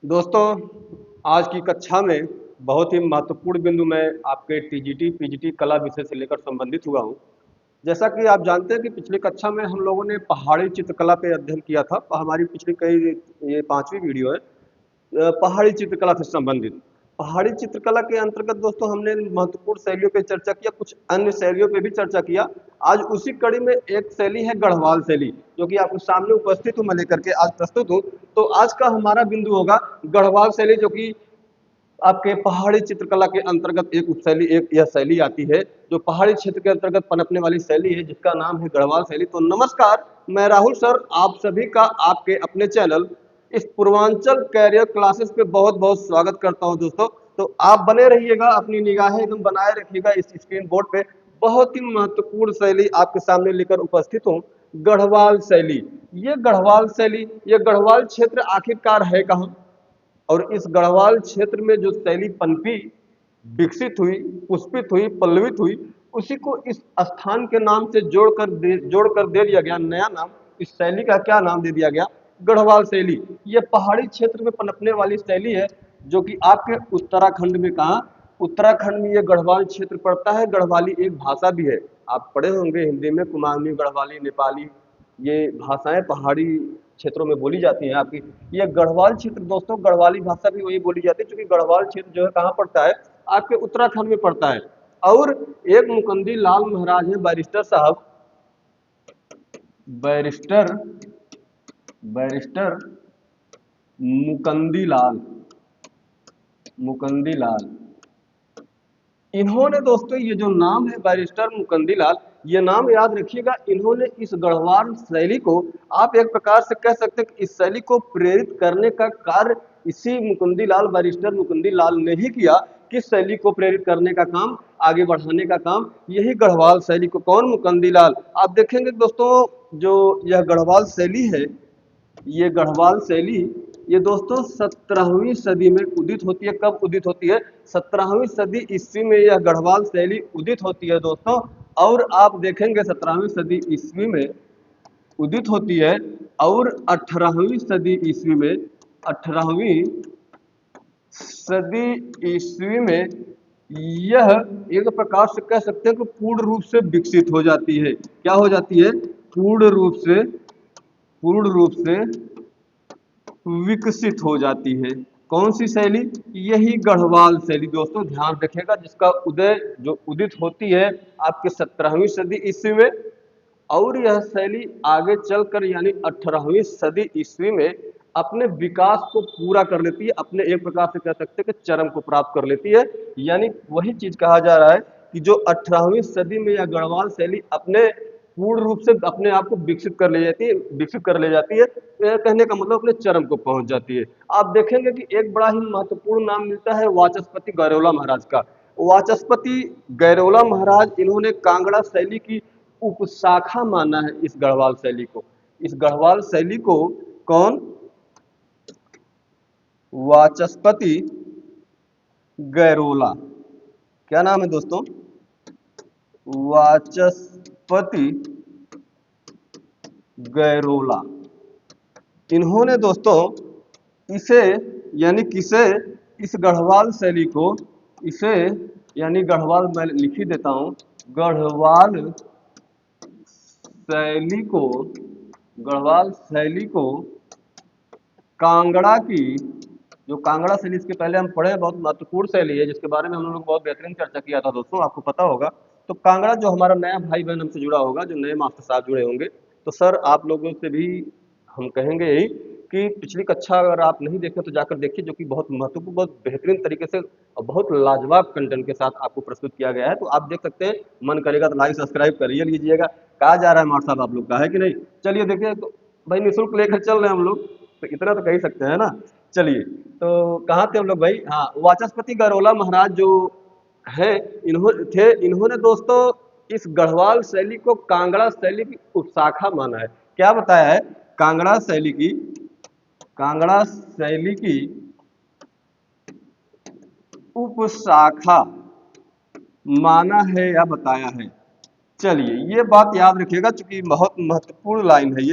दोस्तों, आज की कक्षा में बहुत ही महत्वपूर्ण बिंदु में आपके टीजीटी पीजीटी कला विषय से लेकर संबंधित हुआ हूँ। जैसा कि आप जानते हैं कि पिछली कक्षा में हम लोगों ने पहाड़ी चित्रकला पे अध्ययन किया था। हमारी पिछली कई ये 5वीं वीडियो है पहाड़ी चित्रकला से संबंधित। पहाड़ी चित्रकला के अंतर्गत दोस्तों हमने महत्वपूर्ण शैलियों पे चर्चा किया, कुछ अन्य शैलियों पे भी चर्चा किया। आज उसी कड़ी में एक शैली है गढ़वाल शैली, जो कि आपके सामने उपस्थित हूँ मैं लेकर के आज प्रस्तुत हूँ। तो आज का हमारा बिंदु होगा गढ़वाल शैली, जो कि आपके पहाड़ी चित्रकला के अंतर्गत एक उपशैली, एक यह शैली आती है जो पहाड़ी क्षेत्र के अंतर्गत पनपने वाली शैली है, जिसका नाम है गढ़वाल शैली। तो नमस्कार, मैं राहुल सर आप सभी का आपके अपने चैनल इस पूर्वांचल कैरियर क्लासेस पे बहुत बहुत स्वागत करता हूं दोस्तों। तो आप बने रहिएगा, अपनी निगाहें एकदम बनाए रखिएगा इस स्क्रीन बोर्ड पे। बहुत ही महत्वपूर्ण शैली आपके सामने लेकर उपस्थित हूँ, गढ़वाल शैली। ये गढ़वाल शैली, ये गढ़वाल क्षेत्र आखिरकार है कहाँ, और इस गढ़वाल क्षेत्र में जो शैली पनपी, विकसित हुई, पुष्पित हुई, पल्लवित हुई, उसी को इस स्थान के नाम से जोड़कर दे दिया गया नया नाम। इस शैली का क्या नाम दे दिया गया? गढ़वाल शैली। ये पहाड़ी क्षेत्र में पनपने वाली शैली है, जो कि आपके उत्तराखंड में, कहा उत्तराखंड में ये गढ़वाल क्षेत्र पड़ता है। गढ़वाली एक भाषा भी है, आप पढ़े होंगे हिंदी में, कुमाऊनी, गढ़वाली, नेपाली, ये भाषाएं पहाड़ी क्षेत्रों में बोली जाती हैं आपकी। ये गढ़वाल क्षेत्र दोस्तों, गढ़वाली भाषा भी वही बोली जाती है, क्योंकि गढ़वाल क्षेत्र जो है कहाँ पड़ता है? आपके उत्तराखंड में पड़ता है। और एक मुकंदी लाल महाराज है, बैरिस्टर साहब, बैरिस्टर बैरिस्टर मुकंदी लाल, मुकंदी लाल, इन्होंने दोस्तों ये जो नाम है बैरिस्टर मुकंदी लाल, ये नाम याद रखिएगा। इन्होंने इस गढ़वाल शैली को, आप एक प्रकार से कह सकते हैं कि इस शैली को प्रेरित करने का कार्य इसी मुकंदी लाल, बैरिस्टर मुकंदी लाल ने ही किया। किस शैली को प्रेरित करने का काम, आगे बढ़ाने का काम, यही गढ़वाल शैली को। कौन? मुकंदी लाल। आप देखेंगे दोस्तों, जो यह गढ़वाल शैली है, ये गढ़वाल शैली, ये दोस्तों 17वीं सदी में उदित होती है। कब उदित होती है? 17वीं सदी ईस्वी में यह गढ़वाल शैली उदित होती है दोस्तों। और आप देखेंगे 17वीं सदी ईस्वी में उदित होती है, और 18वीं सदी ईस्वी में, 18वीं सदी ईस्वी में यह एक प्रकार से कह सकते हैं कि पूर्ण रूप से विकसित हो जाती है। क्या हो जाती है? पूर्ण रूप से विकसित हो जाती है। कौन सी शैली? यही गढ़वाल शैली दोस्तों, ध्यान रखिएगा, जिसका उदय, जो उदित होती है आपके 17वीं सदी ईस्वी में, और यह शैली आगे चलकर यानी 18वीं सदी ईस्वी में अपने विकास को पूरा कर लेती है, अपने एक प्रकार से कह सकते हैं कि चरम को प्राप्त कर लेती है। यानी वही चीज कहा जा रहा है कि जो 18वीं सदी में यह गढ़वाल शैली अपने पूर्ण रूप से अपने आप को विकसित कर ले जाती है, विकसित कर ले जाती है। कहने का मतलब अपने चरम को पहुंच जाती है। आप देखेंगे कि एक बड़ा ही महत्वपूर्ण नाम मिलता है वाचस्पति गैरोला महाराज का। वाचस्पति गैरोला महाराज, इन्होंने कांगड़ा शैली की उपशाखा माना है इस गढ़वाल शैली को। इस गढ़वाल शैली को कौन? वाचस्पति गैरोला। क्या नाम है दोस्तों? वाचस्पति गैरोला। इन्होंने दोस्तों इसे, यानी किसे? इस गढ़वाल शैली को, इसे यानी गढ़वाल, मैं लिख ही देता हूं, गढ़वाल शैली को, गढ़वाल शैली को कांगड़ा की, जो कांगड़ा शैली, इसके पहले हम पढ़े, बहुत महत्वपूर्ण शैली है, जिसके बारे में हम लोग बहुत बेहतरीन चर्चा किया था दोस्तों, आपको पता होगा। तो कांगड़ा, जो हमारा नया भाई बहन हमसे जुड़ा होगा, जो नए मास्टर साहब जुड़े होंगे, तो सर आप लोगों से भी हम कहेंगे यही कि पिछली कक्षा अगर आप नहीं देखें तो जाकर देखिए, जो कि बहुत महत्वपूर्ण, बहुत बेहतरीन तरीके से और बहुत लाजवाब कंटेंट के साथ आपको प्रस्तुत किया गया है। तो आप देख सकते हैं, मन करेगा तो लाइक सब्सक्राइब करिए लीजिएगा। कहा जा रहा है मास्टर साहब आप लोग का, है कि नहीं? चलिए देखिए, तो भाई निःशुल्क लेकर चल रहे हैं हम लोग, तो इतना तो कह ही सकते हैं ना। चलिए, तो कहाँ थे हम लोग भाई? हाँ, वाचस्पति गैरोला महाराज जो है, इन्होंने दोस्तों इस गढ़वाल शैली को कांगड़ा शैली की उपशाखा माना है। क्या बताया है? कांगड़ा शैली की, कांगड़ा शैली की उपशाखा माना है या बताया है। चलिए, ये बात याद रखिएगा, चूंकि बहुत महत्वपूर्ण लाइन है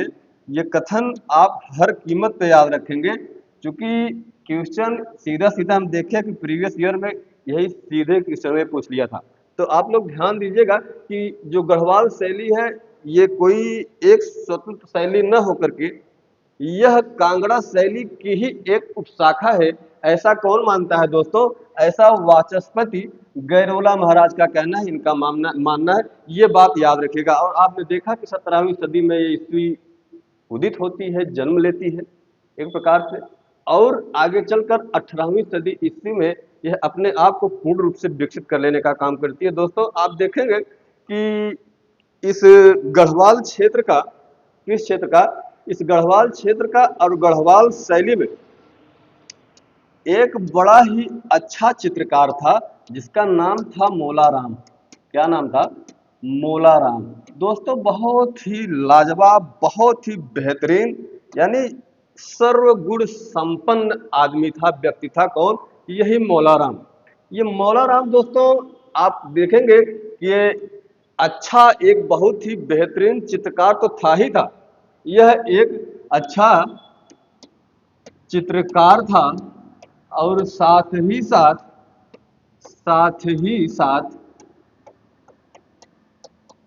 ये कथन आप हर कीमत पे याद रखेंगे, क्योंकि क्वेश्चन सीधा सीधा हम देखें कि प्रीवियस ईयर में यही सीधे क्वेश्चन में पूछ लिया था। तो आप लोग ध्यान दीजिएगा कि जो गढ़वाल शैली है ये कोई एक स्वतंत्र शैली न होकर के यह कांगड़ा शैली की ही एक उपशाखा है। ऐसा कौन मानता है दोस्तों? ऐसा वाचस्पति गैरोला महाराज का कहना है, इनका मानना है। ये बात याद रखिएगा। और आपने देखा कि 17वीं सदी में ये ईस्वी उदित होती है, जन्म लेती है एक प्रकार से, और आगे चलकर 18वीं सदी ईस्वी में यह अपने आप को पूर्ण रूप से विकसित कर लेने का काम करती है। दोस्तों आप देखेंगे कि इस गढ़वाल क्षेत्र का, किस क्षेत्र का? इस गढ़वाल क्षेत्र का और गढ़वाल शैली में एक बड़ा ही अच्छा चित्रकार था जिसका नाम था मोलाराम। क्या नाम था? मोलाराम। दोस्तों बहुत ही लाजवाब, बहुत ही बेहतरीन, यानी सर्वगुण संपन्न आदमी था, व्यक्ति था। कौन? यही मोलाराम। ये मोलाराम दोस्तों आप देखेंगे कि ये अच्छा, एक बहुत ही बेहतरीन चित्रकार तो था ही था, यह एक अच्छा चित्रकार था और साथ ही साथ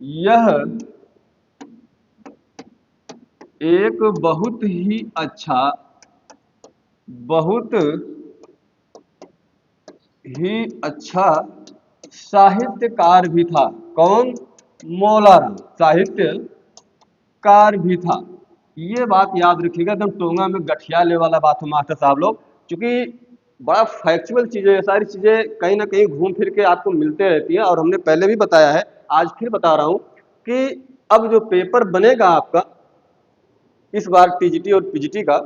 यह एक बहुत ही अच्छा साहित्यकार भी था। कौन? मौलाराम साहित्यकार भी था। ये बात याद रखिएगा, एकदम टोंगा में गठिया ले वाला बात है मास्टर साहब लोग, क्योंकि बड़ा फैक्चुअल चीजें, ये सारी चीजें कहीं ना कहीं घूम फिर के आपको मिलते रहती है। और हमने पहले भी बताया है, आज फिर बता रहा हूं कि अब जो पेपर बनेगा आपका इस बार टीजीटी और पीजीटी का,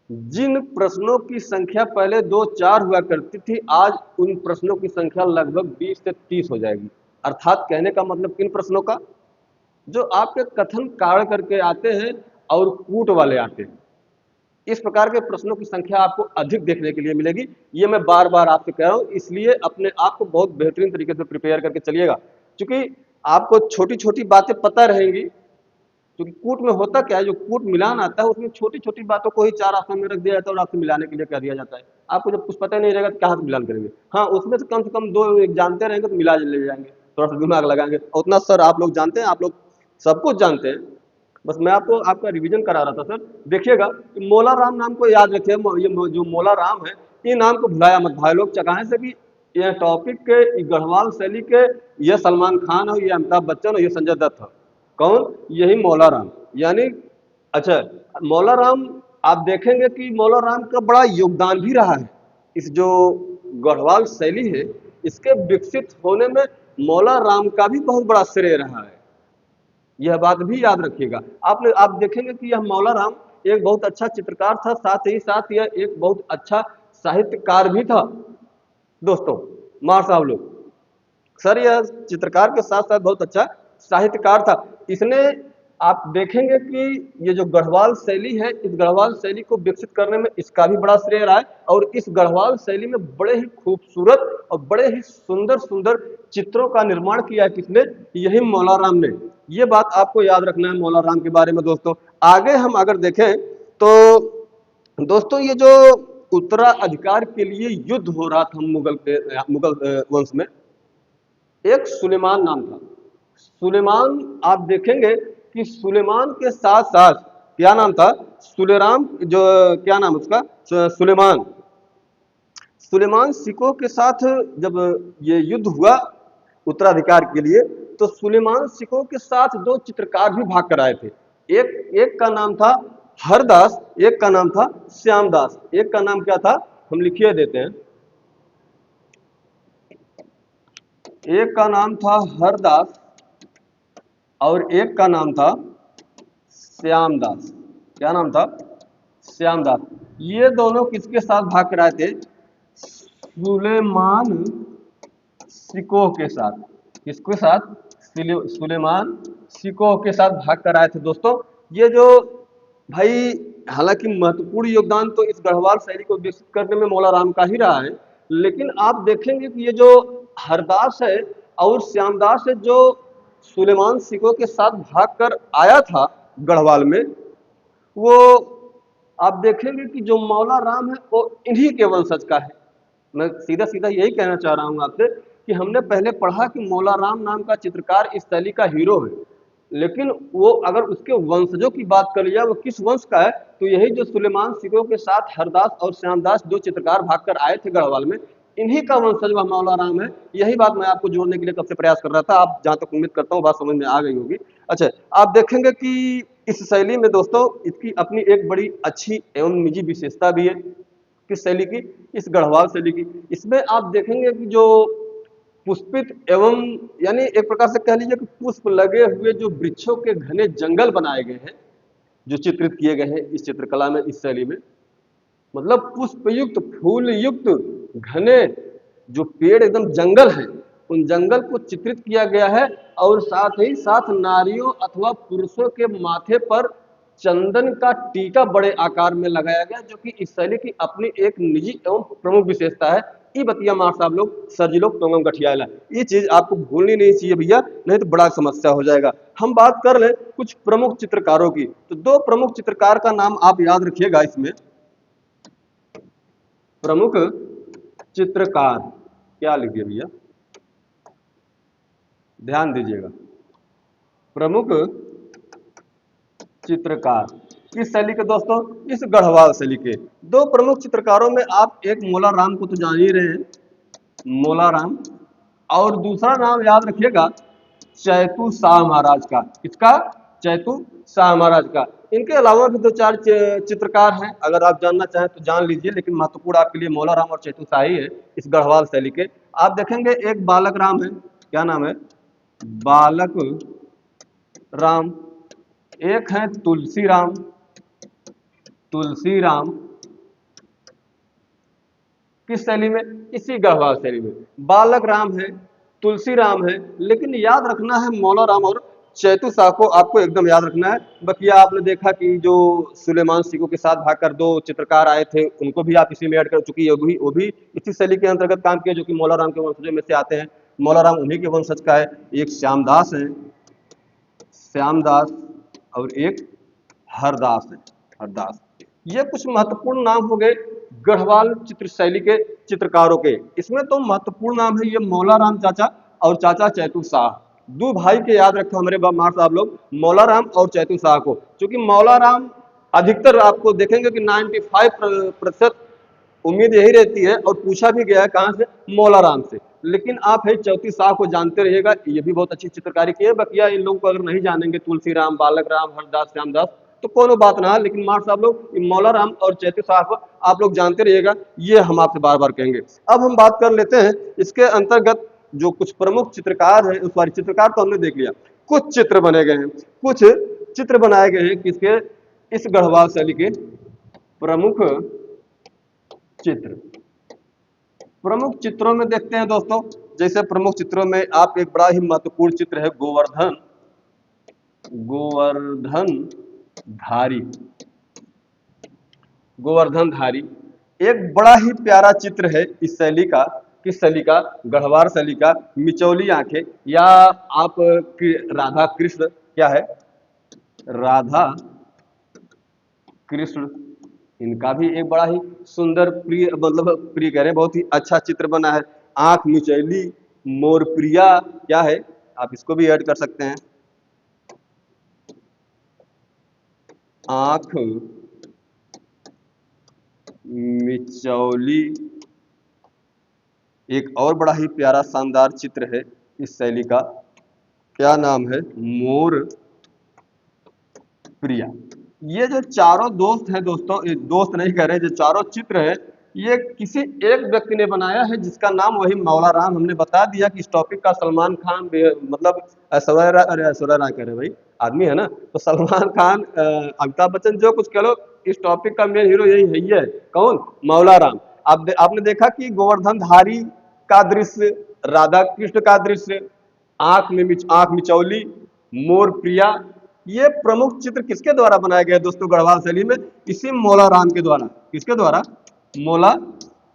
जिन प्रश्नों की संख्या पहले 2-4 हुआ करती थी, आज उन प्रश्नों की संख्या लगभग 20 से 30 हो जाएगी। अर्थात कहने का मतलब किन प्रश्नों का? जो आपके कथन कार्य करके आते हैं और कूट वाले आते हैं, इस प्रकार के प्रश्नों की संख्या आपको अधिक देखने के लिए मिलेगी। ये मैं बार बार आपसे कह रहा हूं, इसलिए अपने आप को बहुत बेहतरीन तरीके से प्रिपेयर करके चलिएगा, क्योंकि आपको छोटी छोटी बातें पता रहेंगी। क्योंकि कूट में होता क्या है, जो कूट मिलान आता है उसमें छोटी छोटी बातों को ही 4 ऑप्शन में रख दिया जाता है और आपसे मिलाने के लिए कह दिया जाता है। आपको जब कुछ पता नहीं रहेगा तो क्या हाथ मिलान करेंगे? हाँ, उसमें से कम 2 एक जानते रहेंगे तो मिला ले जाएंगे, थोड़ा सा दिमाग लगाएंगे। उतना सर आप लोग जानते हैं, आप लोग सब कुछ जानते हैं, बस मैं आपको आपका रिवीजन करा रहा था सर। देखिएगा कि मोलाराम नाम को याद रखिए। ये जो मोलाराम है, ये नाम को भुलाया मत भाई लोग, चकाने से कि ये टॉपिक के गढ़वाल शैली के, ये सलमान खान हो, ये अमिताभ बच्चन हो, ये संजय दत्त हो। कौन? यही मौलाराम। यानी अच्छा, मौलाराम आप देखेंगे कि मौलाराम का बड़ा योगदान भी रहा है। इस जो गढ़वाल शैली है इसके विकसित होने में मौलाराम का भी बहुत बड़ा श्रेय रहा है। यह बात भी याद रखिएगा। आप देखेंगे कि यह मौलाराम एक बहुत अच्छा चित्रकार था, साथ ही साथ यह एक बहुत अच्छा साहित्यकार भी था। दोस्तों मार साहब लोग, सर यह चित्रकार के साथ साथ बहुत अच्छा साहित्यकार था। इसने, आप देखेंगे कि ये जो गढ़वाल शैली है, इस गढ़वाल शैली को विकसित करने में इसका भी बड़ा श्रेय रहा है। और इस गढ़वाल शैली में बड़े ही खूबसूरत और बड़े ही सुंदर सुंदर चित्रों का निर्माण किया है किसने? यही मौलाराम ने। ये बात आपको याद रखना है मौलाराम के बारे में। दोस्तों आगे हम अगर देखें तो दोस्तों ये जो उत्तराधिकार के लिए युद्ध हो रहा था मुगल वंश में, एक सुलेमान नाम था। सुलेमान आप देखेंगे कि सुलेमान के साथ साथ क्या नाम था? सुलेराम, जो क्या नाम उसका, सुलेमान। सुलेमान सिकों के साथ जब ये युद्ध हुआ उत्तराधिकार के लिए, तो सुलेमान सिकों के साथ 2 चित्रकार भी भाग कर आए थे। एक का नाम था हरदास, एक का नाम था श्यामदास। एक का नाम क्या था? हम लिखिए देते हैं। एक का नाम था हरदास और एक का नाम था श्यामदास। क्या नाम था? श्यामदास। ये दोनों किसके साथ भाग कर आए थे? सुलेमान सिकोह के साथ। किसके साथ? सुलेमान सिकोह के साथ भाग कर आए थे। दोस्तों ये जो भाई, हालांकि महत्वपूर्ण योगदान तो इस गढ़वाल शैली को विकसित करने में मौलाराम का ही रहा है, लेकिन आप देखेंगे कि ये जो हरदास है और श्यामदास है, जो सुलेमान सिकोह के साथ भाग कर आया था गढ़वाल में, वो आप देखेंगे कि जो मौला राम है वो इन्हीं के वंशज का है। मैं सीधा सीधा यही कहना चाह रहा हूँ आपसे कि हमने पहले पढ़ा कि मौला राम नाम का चित्रकार इस शैली का हीरो है, लेकिन वो अगर उसके वंशजों की बात कर लिया वो किस वंश का है, तो यही जो सुलेमान सिकों के साथ हरदास और श्यामदास दो चित्रकार भागकर आए थे गढ़वाल में, इन्हीं का वंशज वह मौला राम है। यही बात मैं आपको जोड़ने के लिए कब से प्रयास कर रहा था, आप जहां तक उम्मीद करता हूँ बात समझ में आ गई होगी। अच्छा, आप देखेंगे कि इस शैली में दोस्तों इसकी अपनी एक बड़ी अच्छी एवं निजी विशेषता भी है। किस शैली की? इस गढ़वाल शैली की। इसमें आप देखेंगे कि जो पुष्पित एवं यानी एक प्रकार से कह लीजिए कि पुष्प लगे हुए जो वृक्षों के घने जंगल बनाए गए हैं, जो चित्रित किए गए हैं इस चित्रकला में, इस शैली में, मतलब पुष्प युक्त फूल युक्त घने जो पेड़ एकदम जंगल है, उन जंगल को चित्रित किया गया है। और साथ ही साथ नारियों अथवा पुरुषों के माथे पर चंदन का टीका बड़े आकार में लगाया गया, जो कि इस शैली की अपनी एक निजी एवं प्रमुख विशेषता है। ई बतिया मार साहब लोग सर्जी लोग टोंगम गठियाला, ये चीज आपको भूलनी नहीं चाहिए भैया, नहीं तो बड़ा समस्या हो जाएगा। हम बात कर ले कुछ प्रमुख चित्रकारों की, तो दो प्रमुख चित्रकार का नाम आप याद रखिएगा इसमें। प्रमुख चित्रकार क्या लिखिए भैया, ध्यान दीजिएगा। प्रमुख चित्रकार किस शैली के दोस्तों? इस गढ़वाल शैली के। दो प्रमुख चित्रकारों में आप एक मौला राम को तो जान ही रहे हैं, मौला राम, और दूसरा नाम याद रखिएगा चैतू शाह महाराज का। किसका? चैतू शाह महाराज का। इनके अलावा भी दो चार चित्रकार हैं, अगर आप जानना चाहें तो जान लीजिए, लेकिन महत्वपूर्ण आपके लिए मौला राम और चैतू शाह ही है इस गढ़वाल शैली के। आप देखेंगे एक बालक राम है, क्या नाम है? बालक राम। एक है तुलसी राम, तुलसी राम किस शैली में? इसी गढ़वाल शैली में। बालक राम है, तुलसी राम है, लेकिन याद रखना है मौला राम और चैतू शाह को आपको एकदम याद रखना है। बकिया आपने देखा कि जो सुलेमान सिकों के साथ भागकर दो चित्रकार आए थे, उनको भी आप इसी में ऐड कर चुकी है, वो भी इसी शैली के अंतर्गत काम किए, जो कि मौला राम के वंशजों में से आते हैं। मौला राम उन्हीं के वंशज का है। एक श्यामदास है, श्यामदास, और एक हरदास है, हरदास। ये कुछ महत्वपूर्ण नाम हो गए गढ़वाल चित्र शैली के चित्रकारों के। इसमें तो महत्वपूर्ण नाम है ये मौला राम चाचा और चाचा चैतू शाह। दो भाई के याद रखो हमारे मार साहब लोग, मौला राम और चैतू शाह को, क्योंकि मौला राम अधिकतर आपको देखेंगे कि 95% उम्मीद यही रहती है, और पूछा भी गया है कहां से? मौला राम से। लेकिन आप है चौथी शाह को जानते रहिएगा, ये भी बहुत अच्छी चित्रकारी की है। बकिया इन लोगों को अगर नहीं जानेंगे, तुलसी राम, बालक राम, हरदास, श्यामदास, तो कोनो बात ना। लेकिन मार साहब लोग मौला राम और चैतू शाह को आप लोग जानते रहिएगा, ये हम आपसे बार बार कहेंगे। अब हम बात कर लेते हैं इसके अंतर्गत जो कुछ प्रमुख चित्रकार है, उस बार चित्रकार तो हमने देख लिया, कुछ चित्र बने गए हैं, कुछ चित्र बनाए गए हैं किसके? इस गढ़वाल शैली के प्रमुख चित्र। प्रमुख चित्रों में देखते हैं दोस्तों, जैसे प्रमुख चित्रों में आप एक बड़ा ही महत्वपूर्ण चित्र है गोवर्धन, गोवर्धन धारी। गोवर्धन धारी एक बड़ा ही प्यारा चित्र है इस शैली का। किस शैली का? गढ़वाल शैली का। मिचौली आंखें, या आप राधा कृष्ण, क्या है? राधा कृष्ण, इनका भी एक बड़ा ही सुंदर प्रिय, मतलब प्रिय कह रहे हैं, बहुत ही अच्छा चित्र बना है। आंख मिचैली, मोर प्रिया, क्या है? आप इसको भी ऐड कर सकते हैं। आंख मिचौली एक और बड़ा ही प्यारा शानदार चित्र है इस शैली का, क्या नाम है? मोर प्रिया। ये जो चारों दोस्त हैं दोस्तों, दोस्त नहीं कह रहे, जो चारों चित्र है ये किसी एक व्यक्ति ने बनाया है, जिसका नाम वही मौला राम। हमने बता दिया कि इस टॉपिक का सलमान खान, मतलब ऐश्वर्या राय, अरे ऐश्वर्या राय कह रहे भाई, आदमी है ना, तो सलमान खान, अमिताभ बच्चन, जो कुछ कह लो, इस टॉपिक का मेन हीरो यही है ही है। कौन? मौला राम। आपने देखा कि गोवर्धन धारी का दृश्य, राधा कृष्ण का दृश्य, आंख मिचौली, मोर प्रिया, ये प्रमुख चित्र किसके द्वारा बनाए गए दोस्तों गढ़वाल शैली में? इसी मौला राम के द्वारा। किसके द्वारा? मौला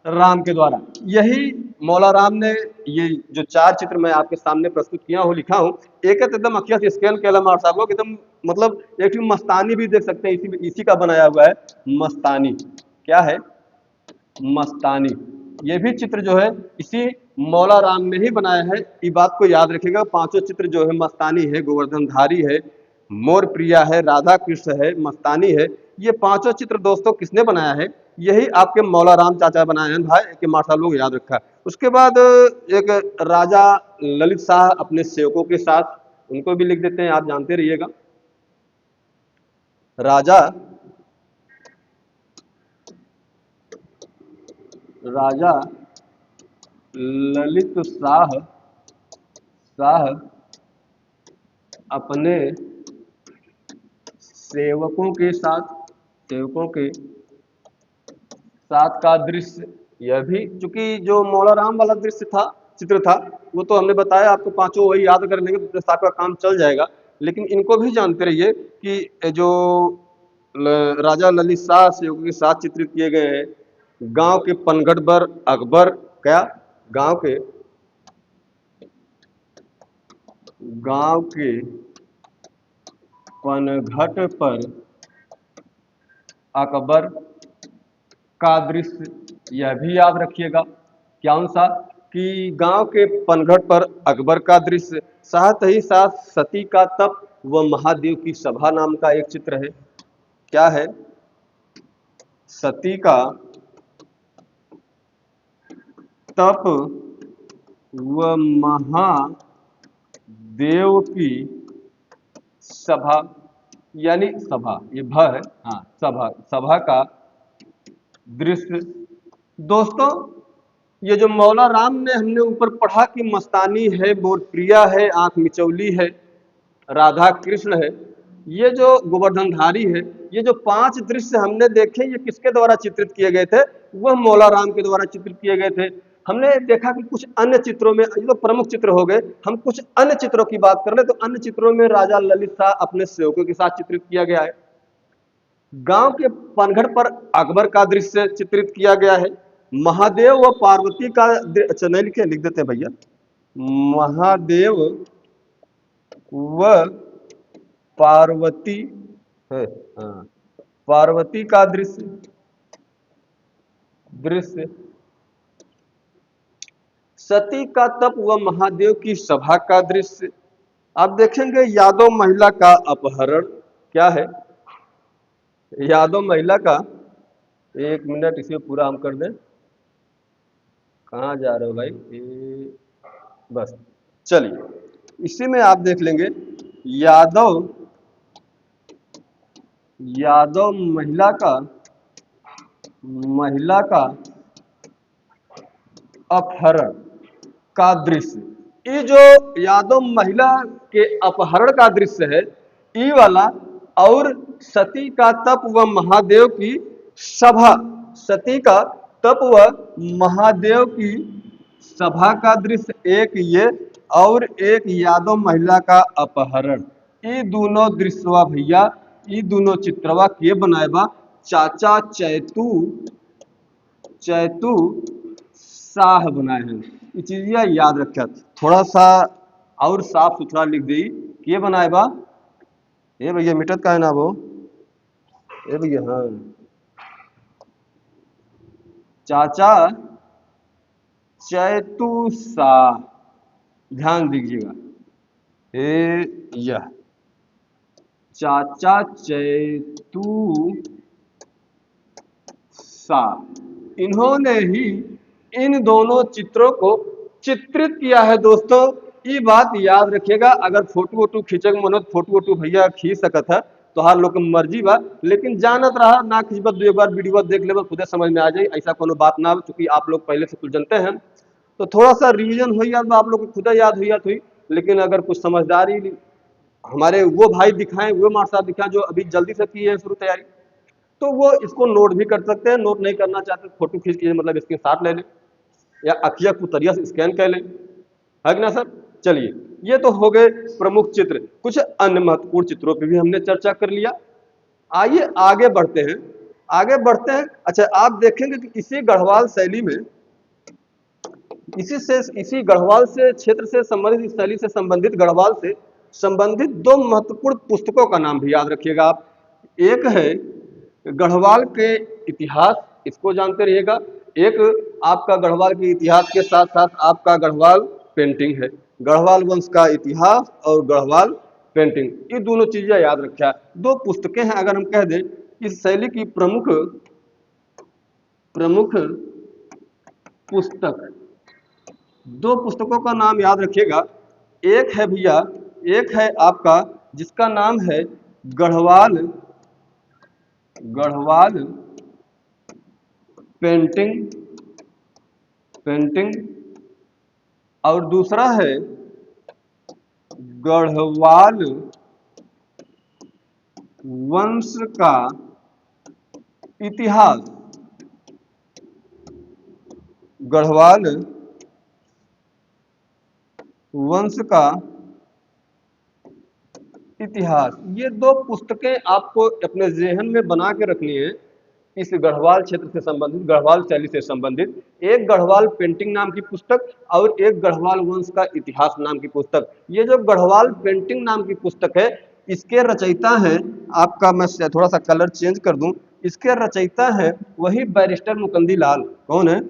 राम के द्वारा। यही मौला राम ने ये जो चार चित्र मैं आपके सामने प्रस्तुत किया हूँ, लिखा हूँ, एक एकदम अखिया से स्कैन किया मार साहब लोग एकदम, मतलब एक मस्तानी भी देख सकते हैं, इसी का बनाया हुआ है मस्तानी। क्या है? मस्तानी। ये भी चित्र जो है इसी मौला राम ने ही बनाया है। ये बात को याद रखिएगा, पांचों चित्र जो है मस्तानी है, गोवर्धनधारी है, मोर प्रिया है, राधा कृष्ण है, मस्तानी है, ये पांचों चित्र दोस्तों किसने बनाया है? यही आपके मौला राम चाचा बनाए हैं भाई, कि मार्शल लोग याद रखा। उसके बाद एक राजा ललित शाह अपने सेवकों के साथ, उनको भी लिख देते हैं, आप जानते रहिएगा। राजा राजा ललित शाह शाह अपने सेवकों के साथ का दृश्य। यह भी चूंकि जो मौला राम वाला दृश्य था, चित्र था, वो तो हमने बताया आपको, पांचों वही याद कर लेंगे तो आपका काम चल जाएगा। लेकिन इनको भी जानते रहिए कि जो राजा ललित शाह सेवकों के साथ चित्रित किए गए हैं, गांव के पनगढ़ अकबर, क्या गांव के पनघट पर अकबर का दृश्य। यह भी याद रखिएगा, क्या सा, कि गांव के पनघट पर अकबर का दृश्य, साथ ही साथ सती का तप व महादेव की सभा नाम का एक चित्र है। क्या है? सती का तप व महादेव की सभा, यानी सभा, ये भ है, हाँ, सभा का दृश्य। दोस्तों, ये जो मौला राम ने हमने ऊपर पढ़ा कि मस्तानी है, मोर प्रिया है, आंख मिचौली है, राधा कृष्ण है, ये जो गोवर्धनधारी है, ये जो पांच दृश्य हमने देखे, ये किसके द्वारा चित्रित किए गए थे? वह मौला राम के द्वारा चित्रित किए गए थे। हमने देखा कि कुछ अन्य चित्रों में, ये तो प्रमुख चित्र हो गए, हम कुछ अन्य चित्रों की बात कर ले तो अन्य चित्रों में राजा ललित शाह अपने सेवकों के साथ चित्रित किया गया है। गांव के पनघट पर अकबर का दृश्य चित्रित किया गया है। महादेव व पार्वती का, अच्छा नहीं लिखे, लिख देते हैं भैया, महादेव व पार्वती है, हाँ, पार्वती का दृश्य, सती का तप व महादेव की सभा का दृश्य। आप देखेंगे यादव महिला का अपहरण। क्या है? यादव महिला का, एक मिनट इसे पूरा हम कर दें, कहाँ जा रहे हो भाई? बस चलिए, इसी में आप देख लेंगे यादव यादव महिला का अपहरण का दृश्य। ये जो यादव महिला के अपहरण का दृश्य है, ये वाला, और सती का तप व महादेव की सभा, सती का तप व महादेव की सभा का दृश्य एक ये, और एक यादव महिला का अपहरण। ये दोनों दृश्यवा भैया, ये दोनों चित्रवा के बनाए बा चाचा चैतू शाह बनाए हैं। ये चीजिया याद रखा, थोड़ा सा और साफ सुथरा लिख दी, के बनाए बा, ए भैया मिटत का है ना वो, ए भैया, हाँ, चाचा चैतू शाह, ध्यान दीजिएगा, यह चाचा चैतू शाह, इन्होंने ही इन दोनों चित्रों को चित्रित किया है। दोस्तों, ये बात याद रखिएगा, अगर फोटो वोटो खींचे मन फोटो वोटो भैया खींच सकत है तो हर लोग मर्जी बा, लेकिन जानत रहा ना खींचबत, दो एक बार वीडियो देख ले खुदे समझ में आ जाए, ऐसा कोनो बात ना हो, चूंकि आप लोग पहले से कुछ जानते हैं तो थोड़ा सा रिवीजन हो याद, आप लोग को खुदा याद हुई। लेकिन अगर कुछ समझदारी हमारे वो भाई दिखाएं, वो मार साहब दिखाएं जो अभी जल्दी से की है शुरू तैयारी, तो वो इसको नोट भी कर सकते हैं। नोट नहीं करना चाहते फोटो खींच के मतलब इसके साथ ले लें, या अखिया कुतरिया से स्कैन कर लें, है ना सर? चलिए, ये तो हो गए प्रमुख चित्र। कुछ अन्य महत्वपूर्ण चित्रों पे भी हमने चर्चा कर लिया। आइए आगे बढ़ते हैं। आगे बढ़ते हैं। अच्छा, आप देखेंगे कि इसी गढ़वाल शैली में, इसी गढ़वाल से क्षेत्र से संबंधित, इस शैली से संबंधित, गढ़वाल से संबंधित दो महत्वपूर्ण पुस्तकों का नाम भी याद रखिएगा आप। एक है गढ़वाल के इतिहास, इसको जानते रहिएगा। एक आपका गढ़वाल के इतिहास के साथ साथ आपका गढ़वाल पेंटिंग है। गढ़वाल वंश का इतिहास और गढ़वाल पेंटिंग, ये दोनों चीजें याद रखा। दो पुस्तकें हैं, अगर हम कह दें इस शैली की प्रमुख पुस्तक, दो पुस्तकों का नाम याद रखिएगा। एक है भैया, एक है आपका जिसका नाम है गढ़वाल पेंटिंग और दूसरा है गढ़वाल वंश का इतिहास। गढ़वाल वंश का इतिहास, ये दो पुस्तकें आपको अपने ज़हन में बना के रखनी है इस गढ़वाल क्षेत्र से संबंधित, गढ़वाल शैली से संबंधित। एक गढ़वाल पेंटिंग नाम की पुस्तक और एक गढ़वाल वंश का इतिहास नाम की पुस्तक। ये जो गढ़वाल पेंटिंग नाम की पुस्तक है, इसके रचयिता हैं आपका, मैं थोड़ा सा कलर चेंज कर दूं, इसके रचयिता है वही बैरिस्टर मुकंदी लाल। कौन है?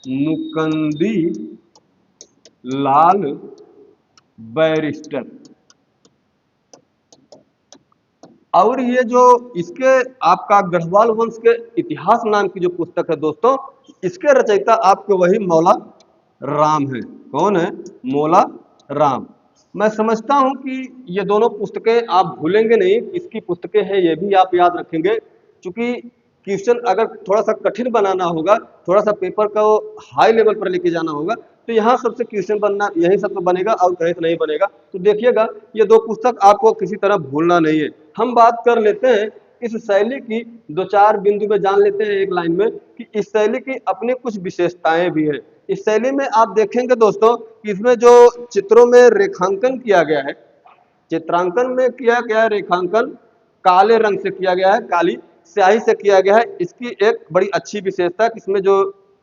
मुकंदी लाल बैरिस्टर। और ये जो इसके आपका गढ़वाल वंश के इतिहास नाम की जो पुस्तक है दोस्तों, इसके रचयिता आपके वही मौला राम है। कौन है? मौला राम। मैं समझता हूं कि ये दोनों पुस्तकें आप भूलेंगे नहीं, इसकी पुस्तकें हैं, ये भी आप याद रखेंगे। क्योंकि क्वेश्चन अगर थोड़ा सा कठिन बनाना होगा, थोड़ा सा पेपर को हाई लेवल पर लेके जाना होगा, तो यहाँ सबसे क्वेश्चन बनना यही सबसे बनेगा और कहीं से नहीं बनेगा। तो देखिएगा, ये दो पुस्तक आपको किसी तरह भूलना नहीं है। हम बात कर लेते हैं इस शैली की, दो चार बिंदु में जान लेते हैं एक लाइन में कि इस शैली की अपनी कुछ विशेषताएं भी है। इस शैली में आप देखेंगे दोस्तों कि इसमें जो चित्रों में रेखांकन किया गया है, चित्रांकन में किया गया रेखांकन काले रंग से किया गया है, काली स्याही से किया गया है। इसकी एक बड़ी अच्छी विशेषता कि इसमें जो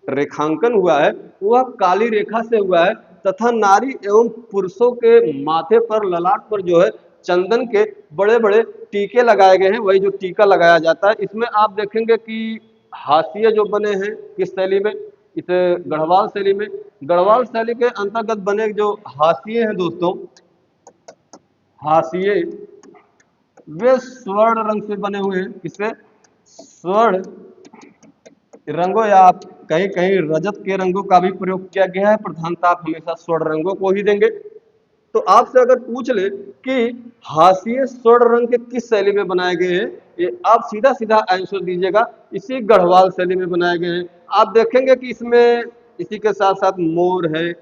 रेखांकन हुआ है वह काली रेखा से हुआ है तथा नारी एवं पुरुषों के माथे पर, ललाट पर जो है चंदन के बड़े बड़े टीके लगाए गए हैं, वही जो टीका लगाया जाता है। इसमें आप देखेंगे कि हाशिए जो बने हैं किस शैली में, इस गढ़वाल शैली में, गढ़वाल शैली के अंतर्गत बने जो हाशिए हैं दोस्तों, हाशिए वे स्वर्ण रंग से बने हुए हैं। किससे? स्वर्ण रंगों, या आप कहीं कहीं रजत के रंगों का भी प्रयोग किया गया है, प्रधानता आप हमेशा स्वर्ण रंगों को ही देंगे। तो आपसे अगर पूछ ले कि हाशिए स्वर्ण रंग के किस शैली में बनाए गए हैं, ये आप सीधा सीधा आंसर दीजिएगा, इसी गढ़वाल शैली में बनाए गए हैं। आप देखेंगे कि इसमें इसी के साथ साथ मोर है,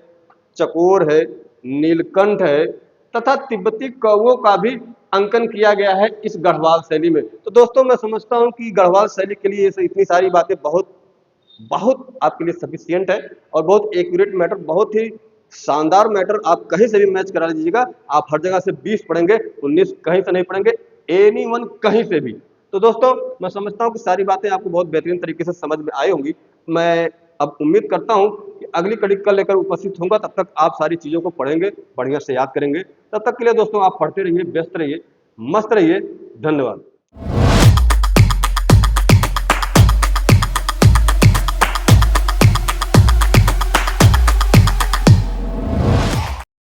चकोर है, नीलकंठ है तथा तिब्बती कौवों का भी अंकन किया गया है इस गढ़वाल शैली में। तो दोस्तों मैं समझता हूं कि गढ़वाल शैली के लिए इतनी सारी बातें बहुत बहुत आपके लिए सफिशियंट है और बहुत एक्यूरेट मैटर, बहुत ही शानदार मैटर। आप कहीं से भी मैच करा लीजिएगा, आप हर जगह से 20 पढ़ेंगे, 19 कहीं से नहीं पढ़ेंगे, एनीवन कहीं से भी। तो दोस्तों मैं समझता हूं कि सारी बातें आपको बहुत बेहतरीन तरीके से समझ में आई होंगी। मैं अब उम्मीद करता हूं कि अगली कड़ी कल लेकर उपस्थित होऊंगा, तब तक आप सारी चीज़ों को पढ़ेंगे, बढ़िया से याद करेंगे। तब तक के लिए दोस्तों आप पढ़ते रहिए, व्यस्त रहिए, मस्त रहिए। धन्यवाद।